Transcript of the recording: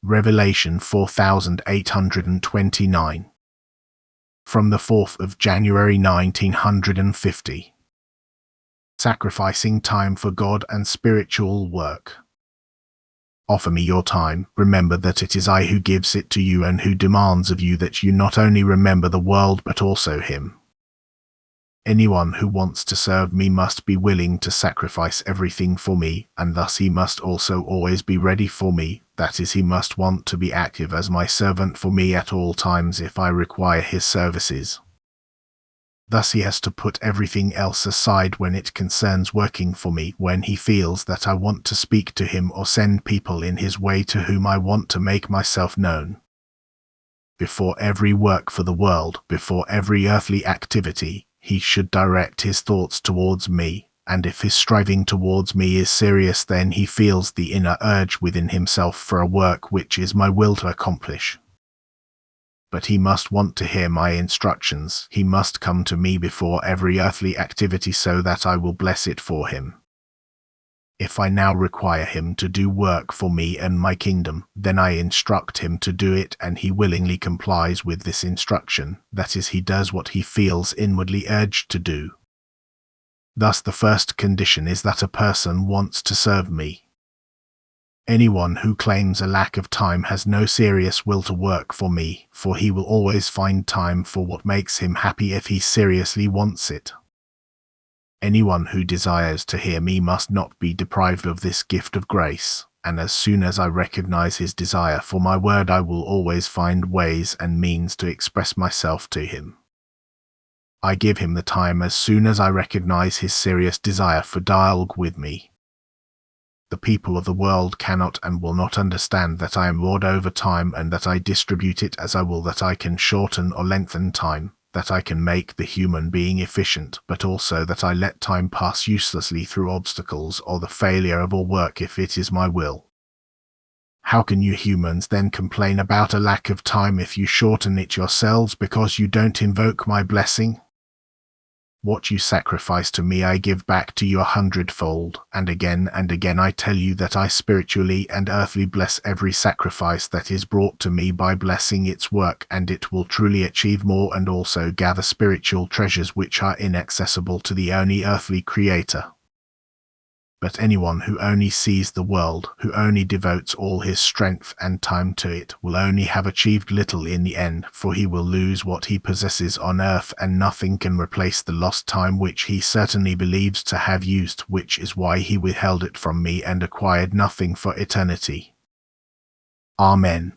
Revelation 4829. From the 4th of January 1950. Sacrificing time for God and spiritual work. Offer me your time. Remember that it is I who gives it to you and who demands of you that you not only remember the world but also Him. Anyone who wants to serve me must be willing to sacrifice everything for me, and thus he must also always be ready for me, that is, he must want to be active as my servant for me at all times if I require his services. Thus he has to put everything else aside when it concerns working for me, when he feels that I want to speak to him or send people in his way to whom I want to make myself known. Before every work for the world, before every earthly activity, he should direct his thoughts towards me, and if his striving towards me is serious, then he feels the inner urge within himself for a work which is my will to accomplish. But he must want to hear my instructions, he must come to me before every earthly activity so that I will bless it for him. If I now require him to do work for me and my kingdom, then I instruct him to do it, and he willingly complies with this instruction, that is, he does what he feels inwardly urged to do. Thus the first condition is that a person wants to serve me. Anyone who claims a lack of time has no serious will to work for me, for he will always find time for what makes him happy if he seriously wants it. Anyone who desires to hear me must not be deprived of this gift of grace, and as soon as I recognize his desire for my word, I will always find ways and means to express myself to him. I give him the time as soon as I recognize his serious desire for dialogue with me. The people of the world cannot and will not understand that I am Lord over time and that I distribute it as I will, that I can shorten or lengthen time, that I can make the human being efficient, but also that I let time pass uselessly through obstacles or the failure of all work if it is my will. How can you humans then complain about a lack of time if you shorten it yourselves because you don't invoke my blessing? What you sacrifice to me I give back to you 100-fold, and again I tell you that I spiritually and earthly bless every sacrifice that is brought to me by blessing its work, and it will truly achieve more and also gather spiritual treasures which are inaccessible to the only earthly creator. But anyone who only sees the world, who only devotes all his strength and time to it, will only have achieved little in the end, for he will lose what he possesses on earth, and nothing can replace the lost time which he certainly believes to have used, which is why he withheld it from me and acquired nothing for eternity. Amen.